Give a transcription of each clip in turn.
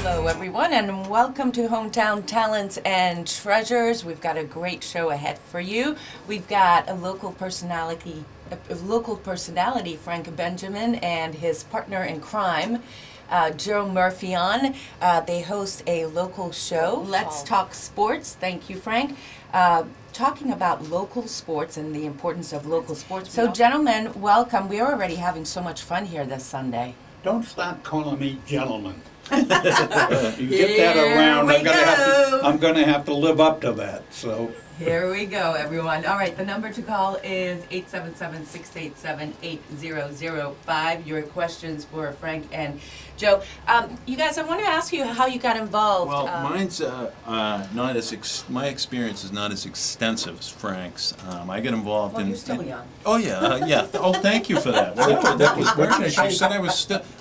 Hello, everyone, and welcome to Hometown Talents and Treasures. We've got a great show ahead for you. We've got a local personality, Frank Benjamin, and his partner in crime, Joe Murphy on. They host a local show, Let's Talk Sports. Thank you, Frank. Talking about local sports and the importance of local sports. So, gentlemen, welcome. We're already having so much fun here this Sunday. Don't start calling me gentlemen. You get that around, I'm gonna have to live up to that. So here we go, everyone. All right, the number to call is 877-687-8005. Your questions for Frank and Joe. You guys, I want to ask you how you got involved. Well, mine's not as my experience is not as extensive as Frank's. I get involved well, in. You're still young. Oh yeah, yeah. Oh, thank you for that. That was very nice. You said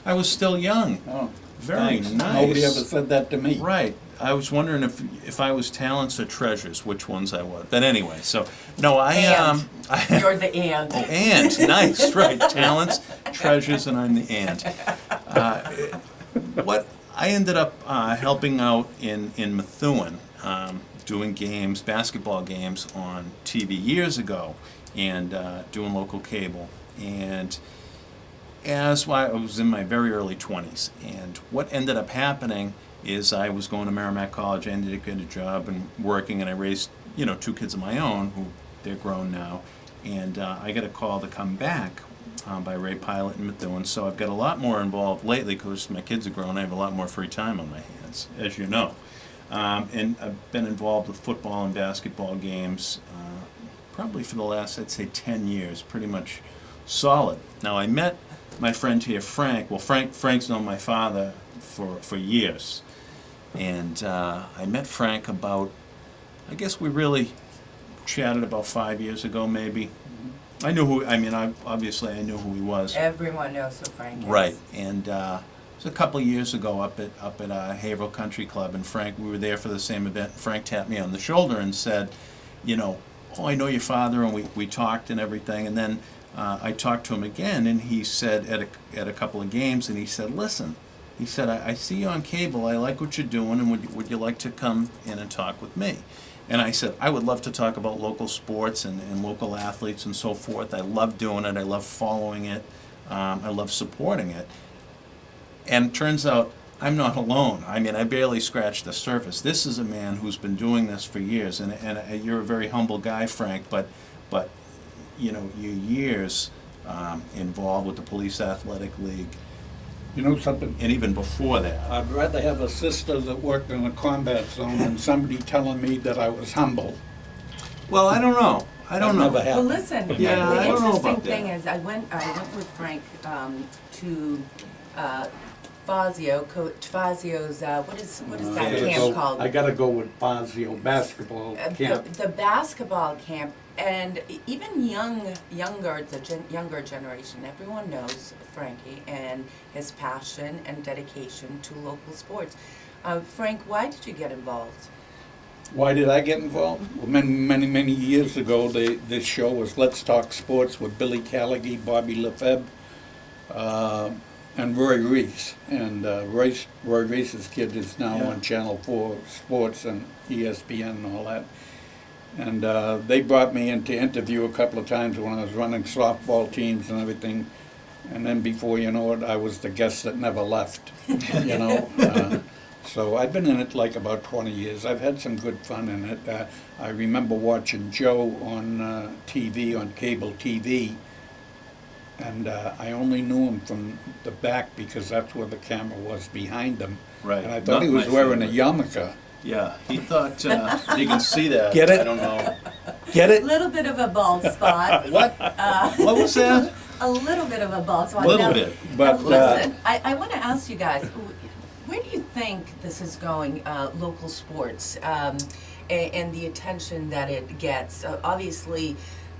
I was still young. oh, Very thanks. nice. Nobody ever said that to me. Right. I was wondering if I was talents or treasures, which ones I was. But anyway, so no, You're the and. Oh, and nice, right? Talents, treasures, and I'm the and. What I ended up helping out in Methuen, doing games, basketball games on TV years ago, and doing local cable. And as I was in my very early 20s, and what ended up happening is I was going to Merrimack College. I ended up getting a job and working, and I raised, two kids of my own, who they're grown now, and I got a call to come back by Ray Pilot in Methuen. So I've got a lot more involved lately because my kids are grown. I have a lot more free time on my hands, as you know, and I've been involved with football and basketball games probably for the last, I'd say, 10 years, pretty much solid. Now I met my friend here, Frank. Well, Frank's known my father for years. And I met Frank about, I guess we really chatted about 5 years ago, maybe. I knew obviously I knew who he was. Everyone knows who Frank is. Right. And it was a couple of years ago up at Haverhill Country Club, and Frank, we were there for the same event. Frank tapped me on the shoulder and said, oh, I know your father, and we talked and everything. And then I talked to him again, and he said at a couple of games, and he said, listen, he said, I see you on cable, I like what you're doing, and would you like to come in and talk with me? And I said, I would love to talk about local sports and local athletes and so forth. I love doing it, I love following it, I love supporting it. And it turns out I'm not alone. I barely scratched the surface. This is a man who's been doing this for years, and you're a very humble guy, Frank, but your years involved with the Police Athletic League. You know something? And even before that. I'd rather have a sister that worked in a combat zone than somebody telling me that I was humble. Well, I don't know. I don't know. Never Well, happened. listen, Yeah, the I don't know interesting about thing that. is I went with Frank to Fazio, Coach Fazio's, what is that camp called? I gotta go with Fazio basketball camp. The basketball camp, and even younger generation, everyone knows Frankie and his passion and dedication to local sports. Frank, why did you get involved? Why did I get involved? Well, many years ago, this show was Let's Talk Sports with Billy Callaghy, Bobby Lefebvre, and Roy Reese. And Roy Reese's kid is now on Channel 4 Sports and ESPN and all that. And they brought me in to interview a couple of times when I was running softball teams and everything. And then before you know it, I was the guest that never left, So I've been in it like about 20 years. I've had some good fun in it. I remember watching Joe on TV, on cable TV, and I only knew him from the back because that's where the camera was behind him. Right. And I thought he was wearing a yarmulke. Yeah, he thought, you can see that. Get it? I don't know. Get A it? little bit of a bald spot. What? What was that? A little bit of a bald spot. A little Now, bit. But listen, I want to ask you guys, where do you think this is going, local sports, and the attention that it gets? Obviously,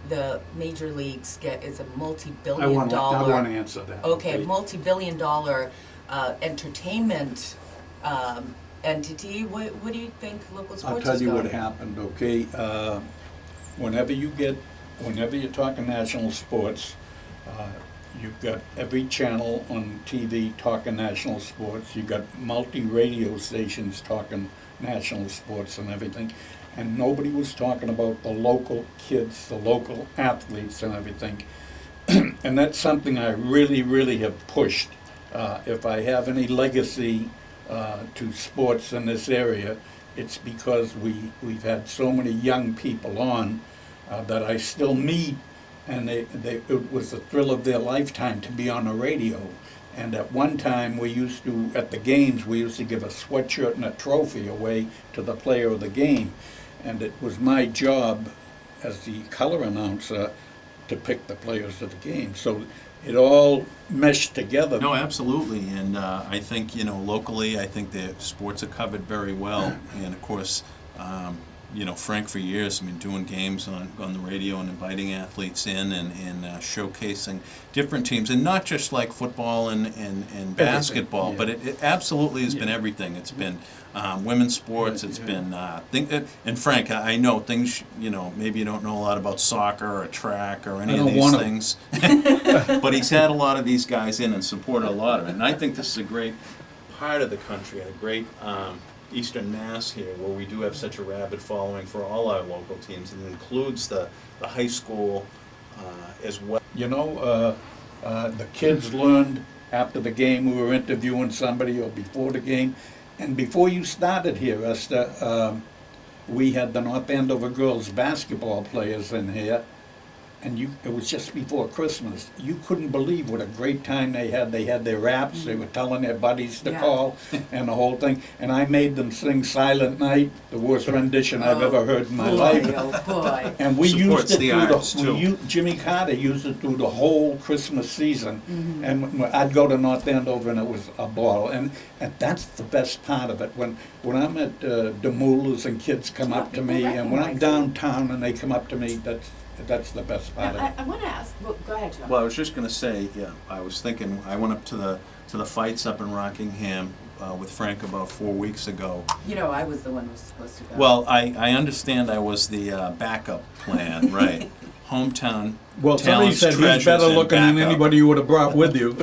the major leagues is a multi-billion dollar. I want to answer that. Okay, multi-billion dollar entertainment entity. What do you think local sports I'll tell is you going? what happened, okay? Whenever you're talking national sports, You've got every channel on TV talking national sports. You've got multi-radio stations talking national sports and everything. And nobody was talking about the local kids, the local athletes and everything. And that's something I really, really have pushed. If I have any legacy to sports in this area, it's because we've had so many young people on that I still meet, and it was the thrill of their lifetime to be on the radio. And at one time, we used to, at the games, we used to give a sweatshirt and a trophy away to the player of the game. And it was my job as the color announcer to pick the players of the game. So it all meshed together. No, absolutely, and I think, locally, I think the sports are covered very well, and of course, Frank for years, doing games on the radio and inviting athletes in and showcasing different teams, and not just like football and basketball, yeah. but it absolutely has been everything. It's been women's sports, it's been, and Frank, I know things, maybe you don't know a lot about soccer or track or any of these things, but he's had a lot of these guys in and supported a lot of it, and I think this is a great part of the country and a great Eastern Mass here, where we do have such a rabid following for all our local teams. It includes the high school as well. The kids learned after the game. We were interviewing somebody or before the game. And before you started here, Esther, we had the North Andover girls basketball players in here. And it was just before Christmas. You couldn't believe what a great time they had. They had their raps. They were telling their buddies to call and the whole thing. And I made them sing Silent Night, the worst rendition I've ever heard in my life. Oh, boy. And we Supports used it the Jimmy Carter used it through the whole Christmas season. And I'd go to North Andover and it was a ball. And that's the best part of it. When I'm at Demoulas and kids come up to me, and when I'm downtown and they come up to me, that's the best part of it. I want to ask. Well, go ahead, Joe. Well, I was just going to say, I was thinking, I went up to the fights up in Rockingham with Frank about 4 weeks ago. I was the one who was supposed to go. Well, I understand I was the backup plan, right? Hometown. Well, somebody talents, said he's treasures, better and looking than backup. anybody you would have brought with you.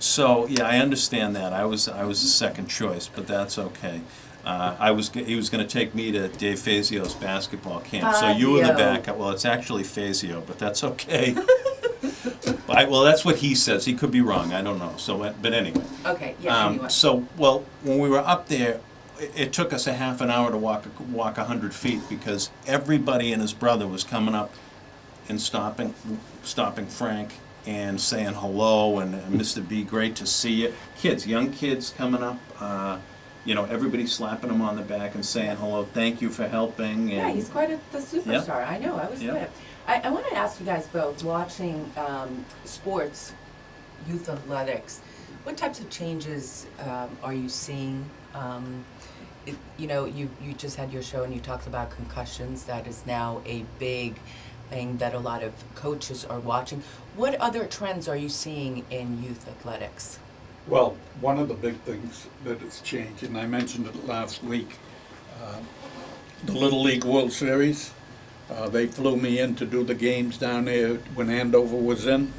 So I understand that. I was the second choice, but that's okay. He was going to take me to Dave Fazio's basketball camp. So you were the Fazio. backup. Well, it's actually Fazio, but that's okay. Well, that's what he says. He could be wrong. I don't know. So, but anyway. Okay. Yeah. Anyway. When we were up there, it took us a half an hour to walk 100 feet because everybody and his brother was coming up and stopping Frank and saying hello and Mr. B, great to see you. Kids, young kids coming up. Everybody slapping him on the back and saying hello, thank you for helping. Yeah, he's quite the superstar. Yep. I know. I was there. I want to ask you guys both, watching sports, youth athletics, what types of changes are you seeing? You just had your show and you talked about concussions. That is now a big thing that a lot of coaches are watching. What other trends are you seeing in youth athletics? Well, one of the big things that has changed, and I mentioned it last week, the Little League World Series. They flew me in to do the games down there when Andover was in.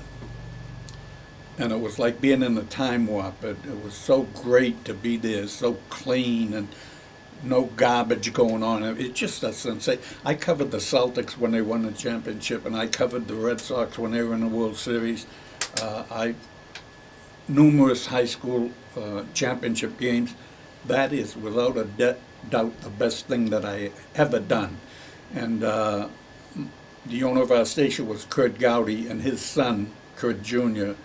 And it was like being in a time warp. It was so great to be there, so clean and no garbage going on. It's just a sensation. I covered the Celtics when they won the championship, and I covered the Red Sox when they were in the World Series. Numerous high school championship games. That is, without a doubt, the best thing that I ever done. And the owner of our station was Kurt Gowdy, and his son, Kurt Jr.,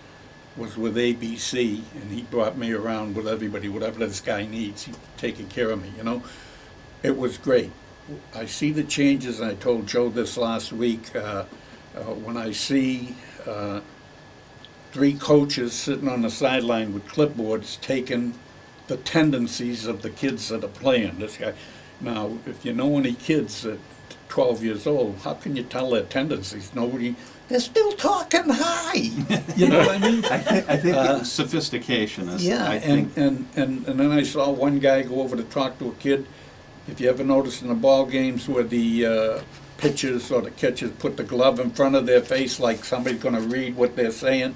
was with ABC, and he brought me around with everybody, whatever this guy needs, he's taking care of me, It was great. I see the changes, and I told Joe this last week, when I see 3 coaches sitting on the sideline with clipboards taking the tendencies of the kids that are playing. This guy. Now, if you know any kids at 12 years old, how can you tell their tendencies? They're still talking high. You know what I mean? I think sophistication is. Yeah, and then I saw one guy go over to talk to a kid. If you ever noticed in the ball games where the pitchers or the catchers put the glove in front of their face like somebody's going to read what they're saying.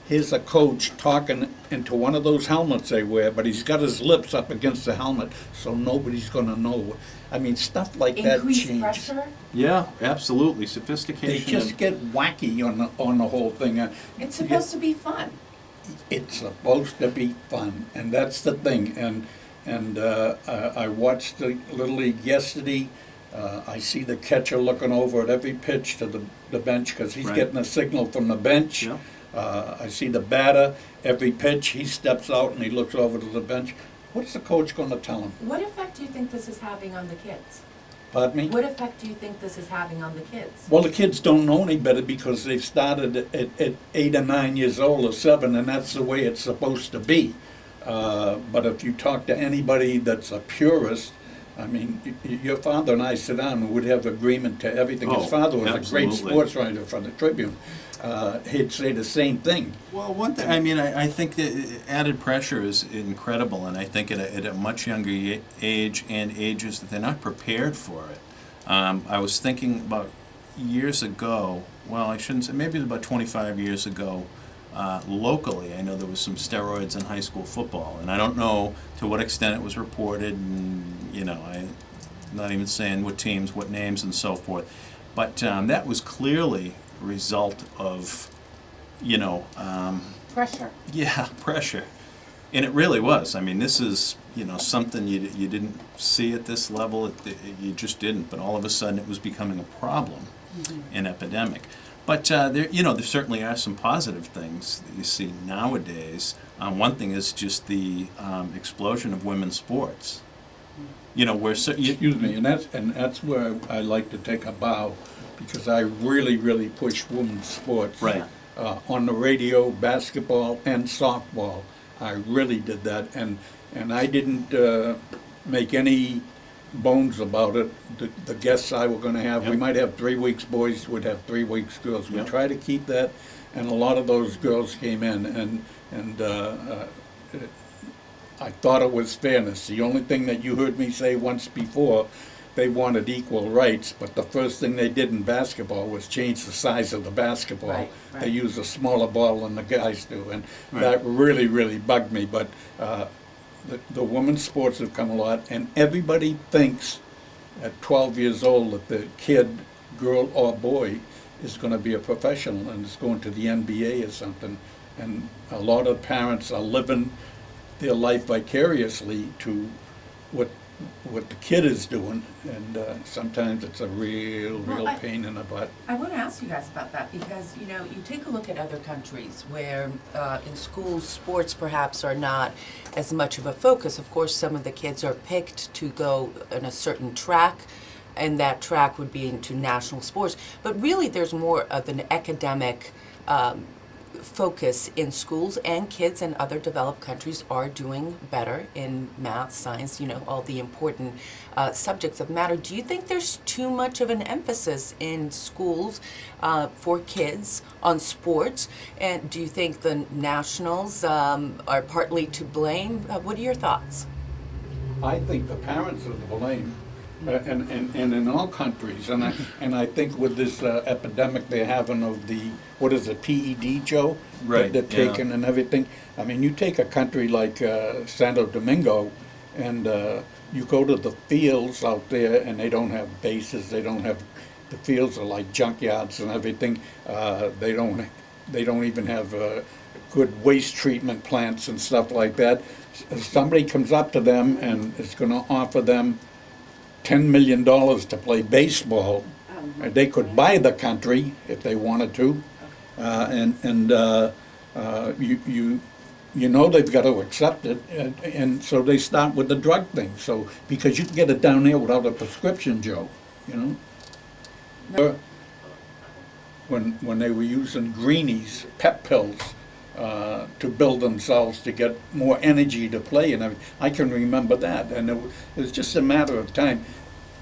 Here's a coach talking into one of those helmets they wear, but he's got his lips up against the helmet, so nobody's going to know. I mean, stuff like that Increased changes. pressure? Yeah, absolutely. They Sophistication. just get wacky on the whole thing. It's supposed to be fun. It's supposed to be fun, and that's the thing. And I watched the Little League yesterday. I see the catcher looking over at every pitch to the bench because he's Right. getting a signal from the bench. Yeah. I see the batter, every pitch, he steps out and he looks over to the bench. What's the coach going to tell him? What effect do you think this is having on the kids? Pardon me? What effect do you think this is having on the kids? Well, the kids don't know any better because they've started at 8 or 9 years old or 7, and that's the way it's supposed to be. But if you talk to anybody that's a purist, I mean, your father and I sit down and would have agreement to everything. Oh, His father was a great absolutely. sports writer for the Tribune. He'd say the same thing. Well, one thing, I mean, I think that added pressure is incredible, and I think at a much younger age and ages that they're not prepared for it. I was thinking about years ago, well, I shouldn't say, maybe it was about 25 years ago, locally, I know there was some steroids in high school football, and I don't know to what extent it was reported, and, you know, I'm not even saying what teams, what names, and so forth, but that was clearly a result of, you know, Pressure. yeah, pressure. And it really was. I mean, this is, you know, something you didn't see at this level. You just didn't. But all of a sudden, it was becoming a problem, an epidemic. But there, you know, there certainly are some positive things that you see nowadays. One thing is just the explosion of women's sports. You know, where Excuse me, and that's where I like to take a bow, because I really push women's sports. Right. On the radio, basketball and softball. I really did that, and I didn't make any bones about it. The guests I were going to have, we Yep. might have 3 weeks boys, we'd have 3 weeks girls. We Yep. try to keep that, and a lot of those girls came in, and I thought it was fairness. The only thing that you heard me say once before, they wanted equal rights, but the first thing they did in basketball was change the size of the basketball. Right, right. They use a smaller ball than the guys do, and Right. that really bugged me. But the women's sports have come a lot, and everybody thinks at 12 years old that the kid, girl or boy, is going to be a professional and is going to the NBA or something. And a lot of parents are living their life vicariously to what the kid is doing, and sometimes it's a real Well, pain in the butt. I want to ask you guys about that because, you know, you take a look at other countries where in schools sports perhaps are not as much of a focus. Of course, some of the kids are picked to go in a certain track, and that track would be into national sports. But really there's more of an academic focus in schools, and kids in other developed countries are doing better in math, science, you know, all the important subjects that matter. Do you think there's too much of an emphasis in schools for kids on sports? And do you think the nationals are partly to blame? What are your thoughts? I think the parents are to blame, and in all countries, and I think with this epidemic they're having of the, what is it, PED, Joe? Right, That they're taking and everything. I mean, you take a country like Santo Domingo, and you go to the fields out there, and they don't have bases. They don't have, the fields are like junkyards and everything. They don't even have good waste treatment plants and stuff like that. Somebody comes up to them and is going to offer them $10 million to play baseball. They could buy the country if they wanted to, you know they've got to accept it, and so they start with the drug thing. So because you can get it down there without a prescription, Joe, you know. No. When they were using greenies, pep pills, to build themselves to get more energy to play and everything. I can remember that, and it was just a matter of time,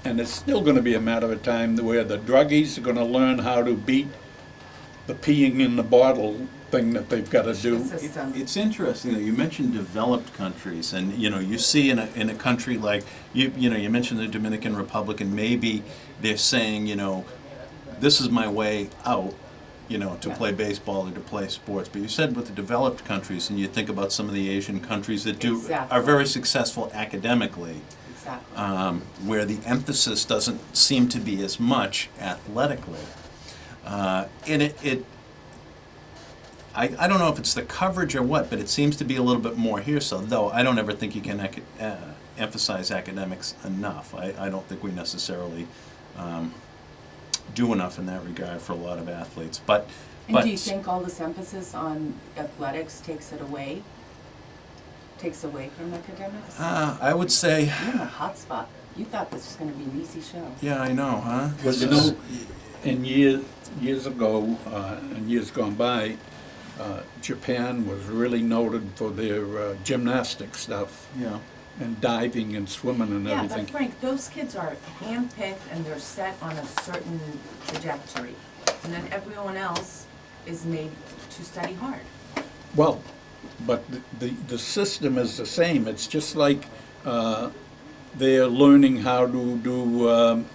and it's still going to be a matter of time where the druggies are going to learn how to beat the peeing in the bottle thing that they've got to do. System. It's interesting that you mentioned developed countries, and you see in a country like you mentioned the Dominican Republic, and maybe they're saying this is my way out, to play baseball or to play sports. But you said with the developed countries, and you think about some of the Asian countries that are very successful academically, where the emphasis doesn't seem to be as much athletically, and I don't know if it's the coverage or what, but it seems to be a little bit more here. So, though I don't ever think you can emphasize academics enough. I don't think we necessarily do enough in that regard for a lot of athletes. But do you think all this emphasis on athletics takes away from academics? I would say. You're in a hot spot. You thought this was going to be an easy show. Yeah, I know, huh? Well, in years ago, and years gone by, Japan was really noted for their gymnastic stuff. Yeah. And diving and swimming and everything. Yeah, but Frank, those kids are handpicked and they're set on a certain trajectory. And then everyone else is made to study hard. Well, but the system is the same. It's just like they're learning how to do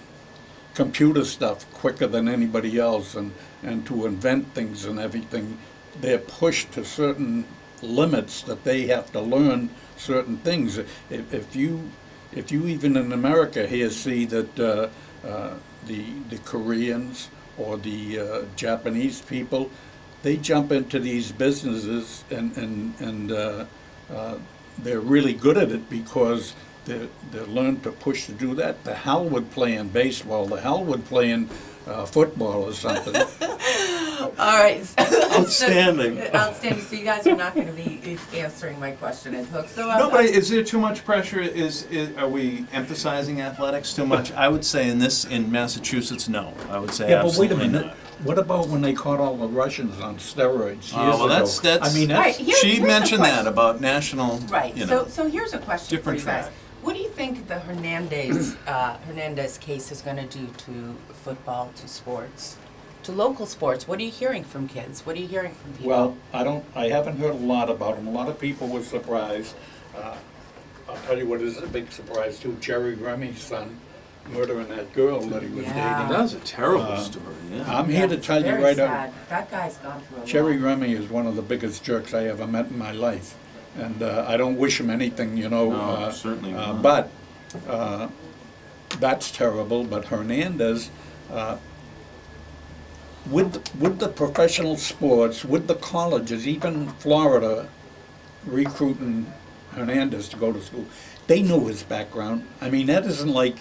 computer stuff quicker than anybody else, and to invent things and everything. They're pushed to certain limits that they have to learn certain things. If you even in America here see that the Koreans or the Japanese people, they jump into these businesses and they're really good at it because they're learned to push to do that. The hell with playing baseball, the hell with playing football or something. All right. Outstanding. Outstanding. So you guys are not going to be answering my question and hook. So No, but is there too much pressure? Are we emphasizing athletics too much? I would say in Massachusetts, no. I would say Yeah, but wait a absolutely minute. not. What about when they caught all the Russians on steroids years Well, ago? that's. I mean, Right, that's, here's a mentioned that question. about national. Right. You So here's a question different for you guys. track. What do you think the Hernandez case is going to do to football, to sports, to local sports? What are you hearing from kids? What are you hearing from people? well, I haven't heard a lot about them. A lot of people were surprised. I'll tell you what is a big surprise too. Jerry Remy's son murdering that girl that he was Yeah. dating. That was a terrible story. Yeah. I'm here to tell you very right sad. now, That guy's gone through a Jerry lot. Remy is one of the biggest jerks I ever met in my life. And I don't wish him anything, No, certainly not. But that's terrible. But Hernandez, with the professional sports, with the colleges, even Florida recruiting Hernandez to go to school, they know his background. I mean, that isn't like,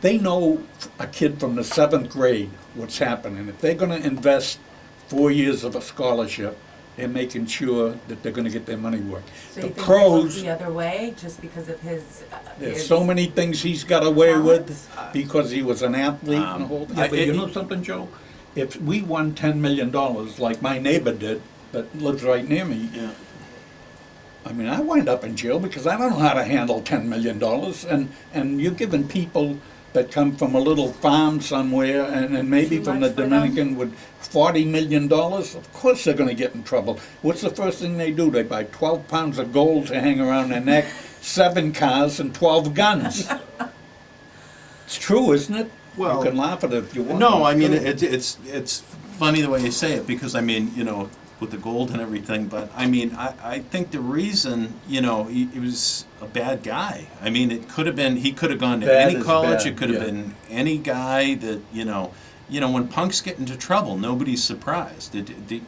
they know a kid from the 7th grade what's happening. If they're going to invest 4 years of a scholarship, they're making sure that they're going to get their money worth. So The you think pros, they look the other way just because of his? there's his so many things he's got away with talents? because he was an athlete and the whole thing. Yeah, but you know something, Joe? If we won $10 million like my neighbor did that lives right near me, Yeah. I mean, I wind up in jail because I don't know how to handle $10 million. And you're giving people that come from a little farm somewhere and maybe Too from much the for them? Dominican with $40 million, of course they're going to get in trouble. What's the first thing they do? They buy 12 pounds of gold to hang around their neck, 7 cars, and 12 guns. It's true, isn't it? Well, you can laugh at it if you want. No, I It's mean true. it's funny the way you say it because I mean with the gold and everything, but I mean I think the reason he was a bad guy. I mean he could have gone to Bad any is college. bad, It could have yeah. been any guy that when punks get into trouble, nobody's surprised.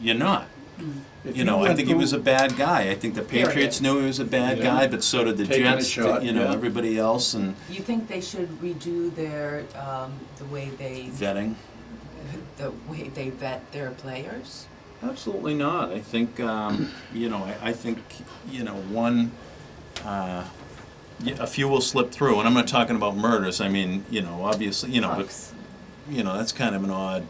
You're not. If I went think he through- was a bad guy. I think the Patriots knew he was a bad Yeah. guy, but so did the Taking a Jets. shot, yeah. Everybody else and You think they should redo their the way they vetting. vet their players? Absolutely not. I think I think one a few will slip through, and I'm not talking about murders. I mean obviously but Bucks. that's kind of an odd,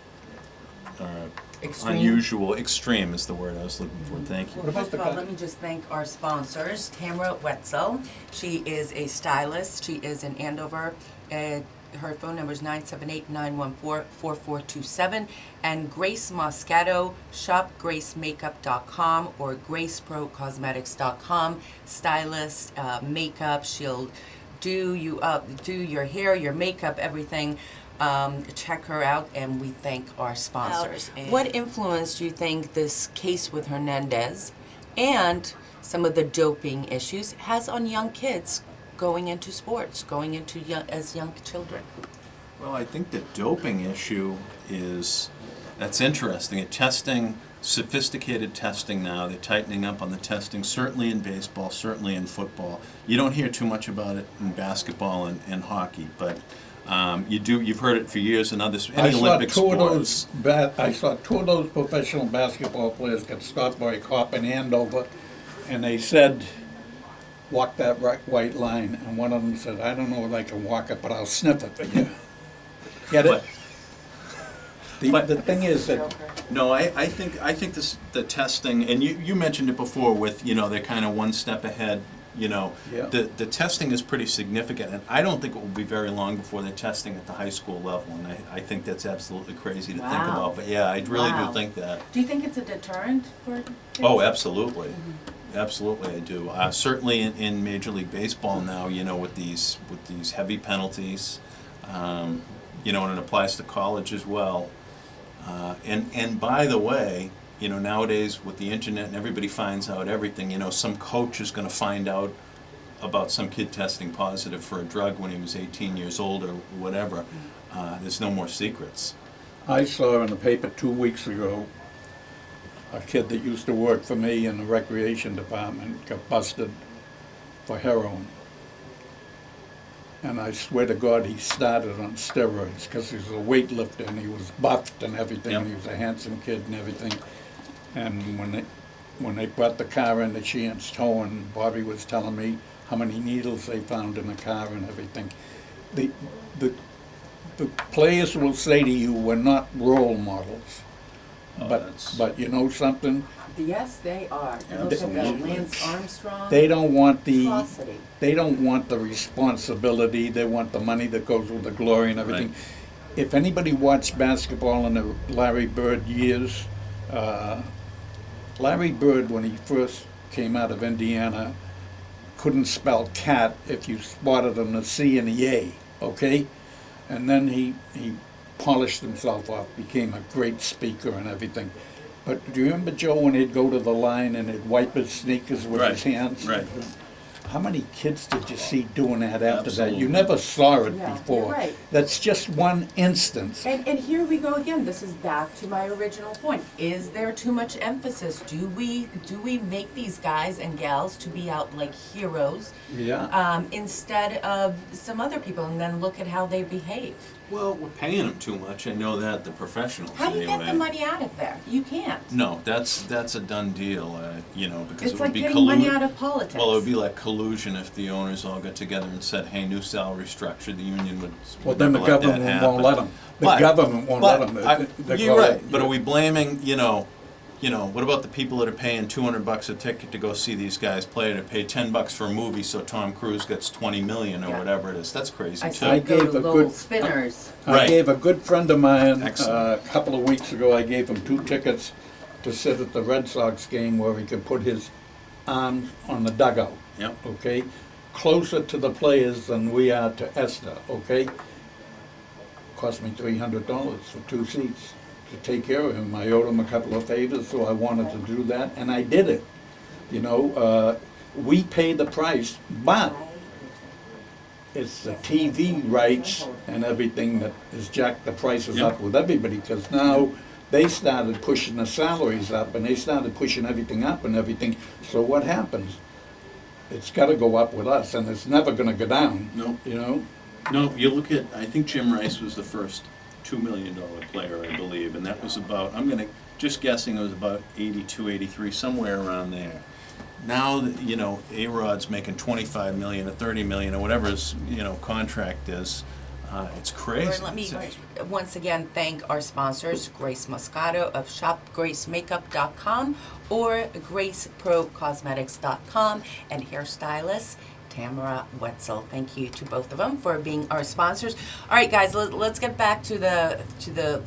Extreme. unusual, extreme is the word I was looking for. Thank you. What about First the of all, guy- let me just thank our sponsors, Tamara Wetzel. She is a stylist. She is in Andover. Her phone number is 978-914-4427. And Grace Moscato, shopgracemakeup.com or graceprocosmetics.com. Stylist, makeup. She'll do you up, do your hair, your makeup, everything. Check her out, and we thank our sponsors. What influence do you think this case with Hernandez and some of the doping issues has on young kids going into sports, going into as young children? Well, I think the doping issue that's interesting. Testing, sophisticated testing now, they're tightening up on the testing, certainly in baseball, certainly in football. You don't hear too much about it in basketball and hockey, but you've heard it for years in any Olympic sports. I saw two of those professional basketball players get stopped by a cop in Andover, and they said, walk that white line, and one of them said, I don't know if I can walk it, but I'll sniff it for you. Get it? The thing is that... No, I think the testing, and you mentioned it before with, they're kind of one step ahead. Yeah. The testing is pretty significant, and I don't think it will be very long before they're testing at the high school level, and I think that's absolutely crazy to think about. But yeah, I really do think that. Do you think it's a deterrent for kids? Oh, absolutely. Mm-hmm. Absolutely, I do. Certainly in Major League Baseball now, with these heavy penalties, and it applies to college as well. And by the way, nowadays with the internet and everybody finds out everything, some coach is going to find out about some kid testing positive for a drug when he was 18 years old or whatever. There's no more secrets. I saw in the paper 2 weeks ago a kid that used to work for me in the recreation department got busted for heroin. And I swear to God, he started on steroids because he was a weightlifter and he was buffed and everything. Yep. And he was a handsome kid and everything. And when they brought the car into Chance Towing, Bobby was telling me how many needles they found in the car and everything. The players will say to you, we're not role models. But you know something? Yes, they are. Look at that, Lance Armstrong. They don't want Atrocity. they don't want the responsibility. They want the money that goes with the glory and everything. Right. If anybody watched basketball in the Larry Bird years, Larry Bird, when he first came out of Indiana, couldn't spell cat if you spotted him the C and the A, okay? And then he polished himself off, became a great speaker and everything. But do you remember, Joe, when he'd go to the line and he'd wipe his sneakers with his hands? Right. How many kids did you see doing that after that? You Absolutely. never saw it Yeah, before. you're right. That's just one instance. And here we go again. This is back to my original point. Is there too much emphasis? Do we make these guys and gals to be out like heroes instead of some other people? And then look at how they behave. Well, we're paying them too much. I know that, the professionals. How do you anyway. get the money out of there? You can't. No, that's a done deal. Because It's it would like be getting money out of politics. Well, it would be like collusion if the owners all got together and said, "Hey, new salary structure." The union would. Well, then the never let that government happen. won't let them. The But- government won't let them. You're right. But are we blaming? What about the people that are paying $200 a ticket to go see these guys play, to pay $10 for a movie so Tom Cruise gets $20 million or Yeah. whatever it is? That's crazy I too. said go gave to a Lowell good- Spinners. I Right. gave a good friend of mine Excellent. a couple of weeks ago, I gave him 2 tickets to sit at the Red Sox game where he could put his arms on the dugout, Yep. okay? Closer to the players than we are to Eszter, okay? Cost me $300 for 2 seats to take care of him. I owed him a couple of favors, so I wanted to do that, and I did it. We pay the price, but it's the TV rights and everything that has jacked the prices Yep. up with everybody, because now they started pushing the salaries up and they started pushing everything up and everything. So what happens? It's got to go up with us, and it's never going to go down. No. No, you look at. I think Jim Rice was the first $2 million player, I believe, and that was about. Just guessing, it was about 82, 83, somewhere around there. Now, A-Rod's making $25 million or $30 million or whatever his, contract is. It's crazy. Lauren, let me once again thank our sponsors, Grace Moscato of shopgracemakeup.com or graceprocosmetics.com, and hairstylist Tamara Wetzel. Thank you to both of them for being our sponsors. All right, guys, let's get back to the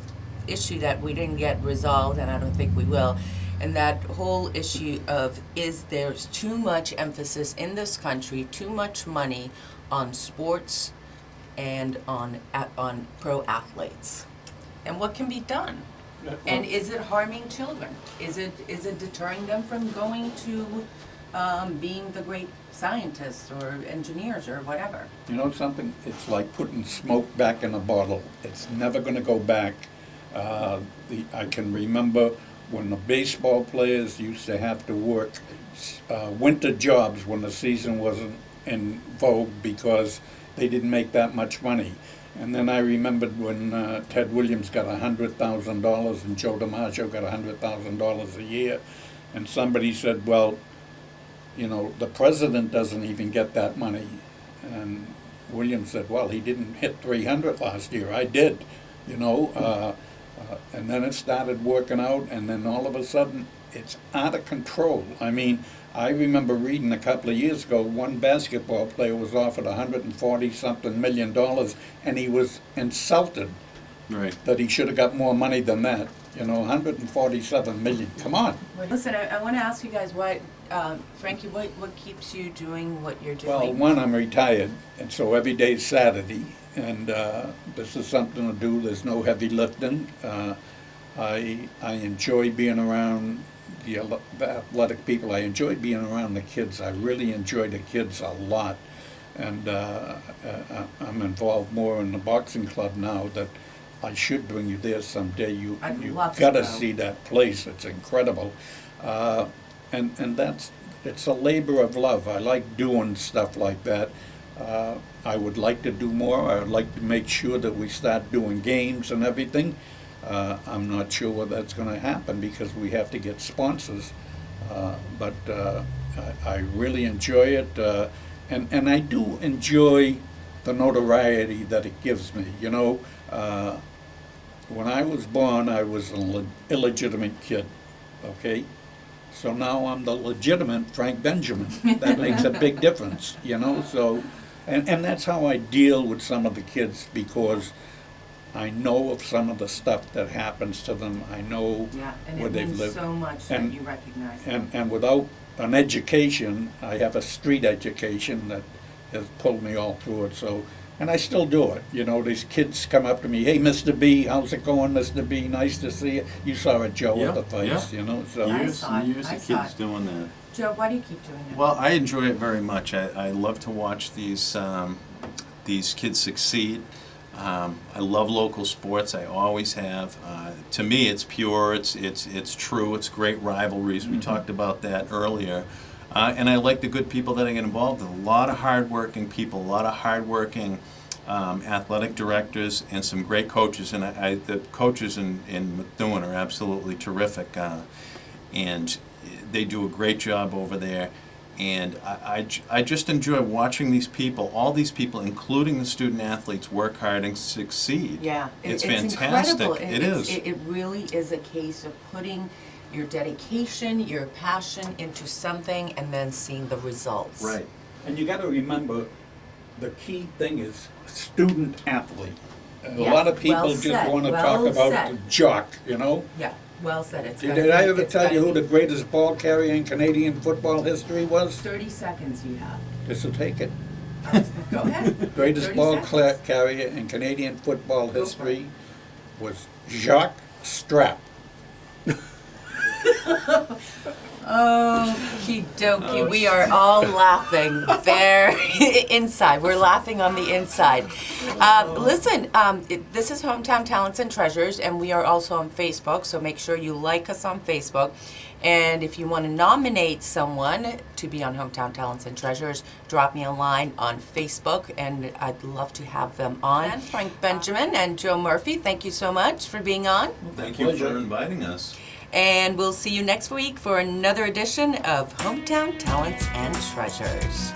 issue that we didn't get resolved, and I don't think we will. And that whole issue of, is there's too much emphasis in this country, too much money on sports and on pro athletes, and what can be done? And is it harming children? Is it deterring them from going to being the great scientists or engineers or whatever? You know something? It's like putting smoke back in a bottle. It's never going to go back. I can remember when the baseball players used to have to work winter jobs when the season wasn't in vogue because they didn't make that much money. And then I remembered when Ted Williams got $100,000 and Joe DiMaggio got $100,000 a year. And somebody said, well, you know, the president doesn't even get that money. And Williams said, well, he didn't hit 300 last year. I did, you know. And then it started working out, and then all of a sudden, it's out of control. I mean, I remember reading a couple of years ago, one basketball player was offered $140-something million, and he was insulted that he should have got more money than that. You know, $147 million. Come on. Listen, I want to ask you guys what, Frankie, what keeps you doing what you're doing? Well, one, I'm retired, and so every day's Saturday, and this is something to do. There's no heavy lifting. I enjoy being around the athletic people. I enjoy being around the kids. I really enjoy the kids a lot, and I'm involved more in the boxing club now. That I should bring you there someday. You gotta see that place. It's incredible, and it's a labor of love. I like doing stuff like that. I would like to do more. I would like to make sure that we start doing games and everything. I'm not sure whether that's going to happen because we have to get sponsors. But I really enjoy it, and I do enjoy the notoriety that it gives me. You know, when I was born, I was an illegitimate kid. Okay, so now I'm the legitimate Frank Benjamin. That makes a big difference. You know, so. And that's how I deal with some of the kids, because I know of some of the stuff that happens to them. I know where they've lived. So much that you recognize them. And without an education, I have a street education that has pulled me all through it. So, and I still do it. You know, these kids come up to me, hey, Mr. B, how's it going, Mr. B? Nice to see you. You saw it, Joe, at the fights, you know. So Years and years of kids doing that. Joe, why do you keep doing it? Well, I enjoy it very much. I love to watch these kids succeed. I love local sports. I always have. To me, it's pure. It's true. It's great rivalries. We talked about that earlier. And I like the good people that I get involved in. A lot of hardworking people. A lot of hardworking athletic directors and some great coaches. And the coaches in Methuen are absolutely terrific. And they do a great job over there, and I just enjoy watching these people, all these people, including the student athletes, work hard and succeed. Yeah, it's fantastic. Incredible. It is. It really is a case of putting your dedication, your passion into something, and then seeing the results. Right, and you got to remember, the key thing is student athlete. A lot of people just want to talk about the jock, you know. Yeah. Well said. Did I ever tell you who the greatest ball carrier in Canadian football history was? 30 seconds you have. This will take it. Go ahead. Greatest ball carrier in Canadian football history was Jacques Strap. Okie dokie, we are all laughing there inside. We're laughing on the inside. Listen, this is Hometown Talents and Treasures, and we are also on Facebook, so make sure you like us on Facebook. And if you want to nominate someone to be on Hometown Talents and Treasures, drop me a line on Facebook, and I'd love to have them on. And Frank Benjamin and Joe Murphy, thank you so much for being on. Well, thank you for inviting us. And we'll see you next week for another edition of Hometown Talents and Treasures.